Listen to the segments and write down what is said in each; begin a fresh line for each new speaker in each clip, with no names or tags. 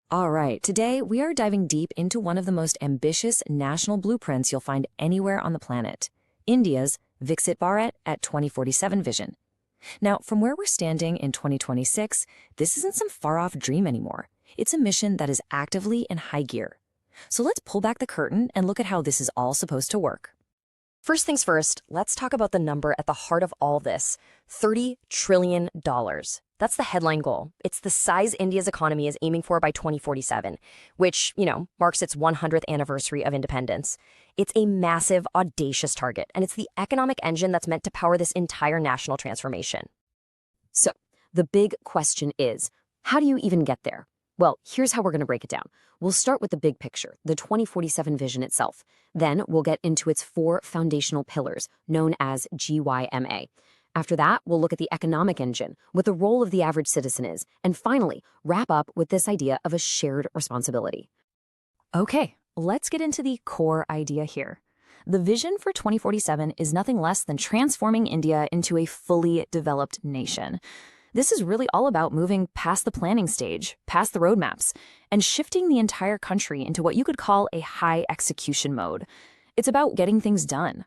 All right, today we are diving deep into one of the most ambitious national blueprints you'll find anywhere on the planet, India's Viksit Bharat at 2047 vision. Now, from where we're standing in 2026, this isn't some far-off dream anymore. It's a mission that is actively in high gear. So let's pull back the curtain and look at how this is all supposed to work. First things first, let's talk about the number at the heart of all this, $30 trillion. That's the headline goal. It's the size India's economy is aiming for by 2047, which, marks its 100th anniversary of independence. It's a massive, audacious target, and it's the economic engine that's meant to power this entire national transformation. So, the big question is, how do you even get there? Well, here's how we're going to break it down. We'll start with the big picture, the 2047 vision itself. Then we'll get into its 4 foundational pillars, known as G.Y.M.A. After that, we'll look at the economic engine, what the role of the average citizen is, and finally, wrap up with this idea of a shared responsibility. Okay, let's get into the core idea here. The vision for 2047 is nothing less than transforming India into a fully developed nation. This is really all about moving past the planning stage, past the roadmaps, and shifting the entire country into what you could call a high execution mode. It's about getting things done.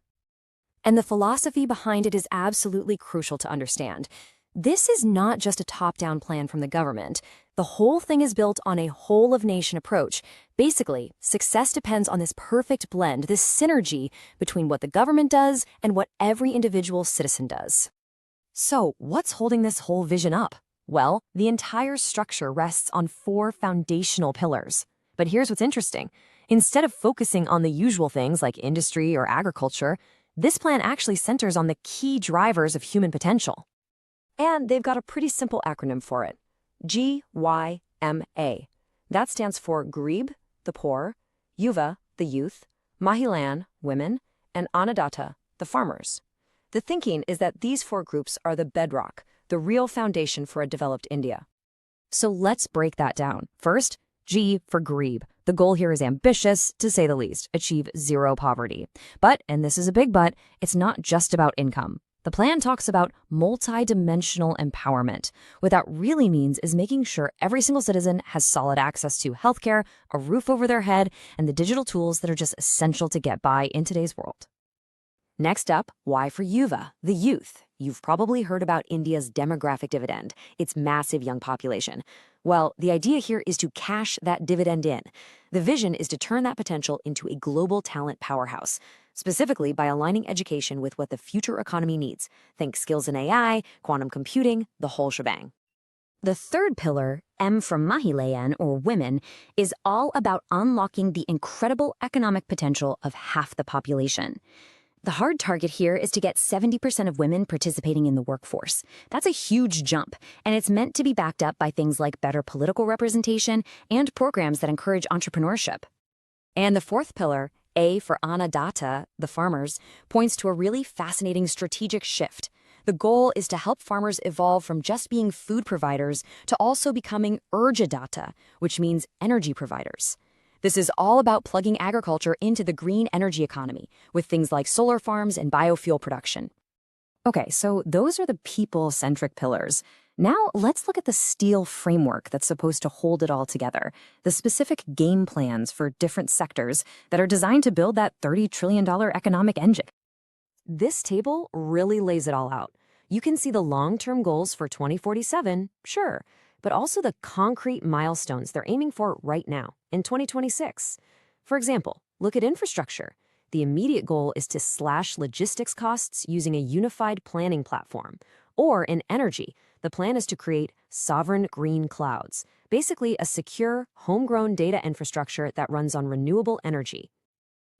And the philosophy behind it is absolutely crucial to understand. This is not just a top-down plan from the government. The whole thing is built on a whole-of-nation approach. Basically, success depends on this perfect blend, this synergy between what the government does and what every individual citizen does. So, what's holding this whole vision up? Well, the entire structure rests on 4 foundational pillars. But here's what's interesting. Instead of focusing on the usual things like industry or agriculture, this plan actually centers on the key drivers of human potential. And they've got a pretty simple acronym for it. G.Y.M.A. That stands for Garib, the poor, Yuva, the youth, Mahilayen, women, and Annadata, the farmers. The thinking is that these 4 groups are the bedrock, the real foundation for a developed India. So let's break that down. First, G for Garib. The goal here is ambitious, to say the least, achieve zero poverty. But, and this is a big but, it's not just about income. The plan talks about multi-dimensional empowerment. What that really means is making sure every single citizen has solid access to healthcare, a roof over their head, and the digital tools that are just essential to get by in today's world. Next up, Y for Yuva, the youth. You've probably heard about India's demographic dividend, its massive young population. Well, the idea here is to cash that dividend in. The vision is to turn that potential into a global talent powerhouse, specifically by aligning education with what the future economy needs. Think skills in AI, quantum computing, the whole shebang. The third pillar, M for Mahilayen, or women, is all about unlocking the incredible economic potential of half the population. The hard target here is to get 70% of women participating in the workforce. That's a huge jump, and it's meant to be backed up by things like better political representation and programs that encourage entrepreneurship. And the fourth pillar, A for Annadata, the farmers, points to a really fascinating strategic shift. The goal is to help farmers evolve from just being food providers to also becoming Urjadata, which means energy providers. This is all about plugging agriculture into the green energy economy with things like solar farms and biofuel production. Okay, so those are the people-centric pillars. Now let's look at the steel framework that's supposed to hold it all together, the specific game plans for different sectors that are designed to build that $30 trillion economic engine. This table really lays it all out. You can see the long-term goals for 2047, sure, but also the concrete milestones they're aiming for right now, in 2026. For example, look at infrastructure. The immediate goal is to slash logistics costs using a unified planning platform. Or in energy, the plan is to create sovereign green clouds, basically a secure, homegrown data infrastructure that runs on renewable energy.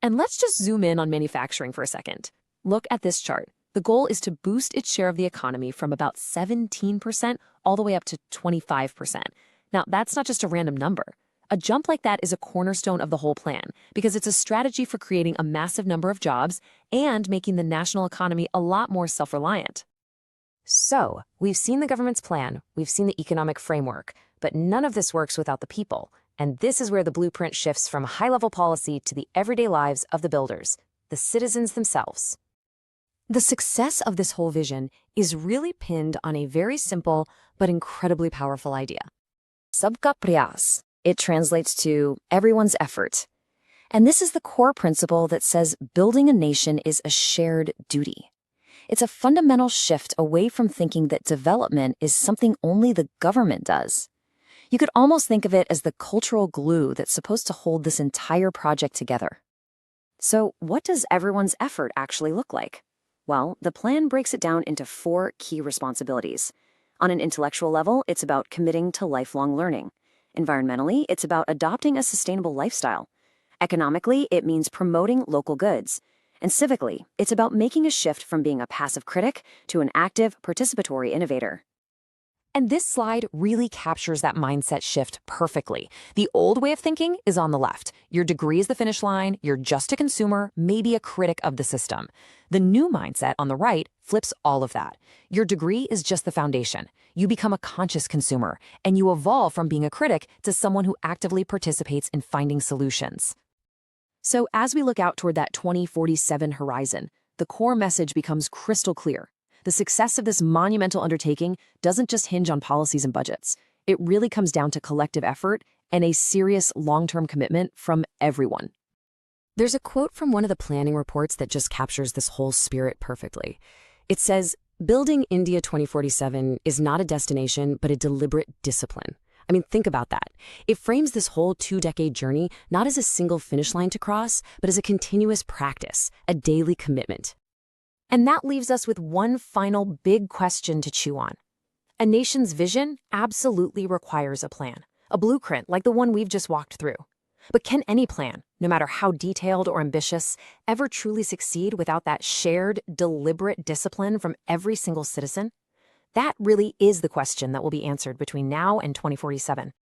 And let's just zoom in on manufacturing for a second. Look at this chart. The goal is to boost its share of the economy from about 17% all the way up to 25%. Now, that's not just a random number. A jump like that is a cornerstone of the whole plan because it's a strategy for creating a massive number of jobs and making the national economy a lot more self-reliant. So, we've seen the government's plan, we've seen the economic framework, but none of this works without the people. And this is where the blueprint shifts from high-level policy to the everyday lives of the builders, the citizens themselves. The success of this whole vision is really pinned on a very simple but incredibly powerful idea. Sabka Prayas. It translates to everyone's effort. And this is the core principle that says building a nation is a shared duty. It's a fundamental shift away from thinking that development is something only the government does. You could almost think of it as the cultural glue that's supposed to hold this entire project together. So, what does everyone's effort actually look like? Well, the plan breaks it down into 4 key responsibilities. On an intellectual level, it's about committing to lifelong learning. Environmentally, it's about adopting a sustainable lifestyle. Economically, it means promoting local goods. And civically, it's about making a shift from being a passive critic to an active, participatory innovator. And this slide really captures that mindset shift perfectly. The old way of thinking is on the left. Your degree is the finish line, you're just a consumer, maybe a critic of the system. The new mindset on the right flips all of that. Your degree is just the foundation. You become a conscious consumer, and you evolve from being a critic to someone who actively participates in finding solutions. So as we look out toward that 2047 horizon, the core message becomes crystal clear. The success of this monumental undertaking doesn't just hinge on policies and budgets. It really comes down to collective effort and a serious long-term commitment from everyone. There's a quote from one of the planning reports that just captures this whole spirit perfectly. It says, "Building India 2047 is not a destination, but a deliberate discipline." I mean, think about that. It frames this whole 2-decade journey not as a single finish line to cross, but as a continuous practice, a daily commitment. And that leaves us with one final big question to chew on. A nation's vision absolutely requires a plan, a blueprint like the one we've just walked through. But can any plan, no matter how detailed or ambitious, ever truly succeed without that shared, deliberate discipline from every single citizen? That really is the question that will be answered between now and 2047.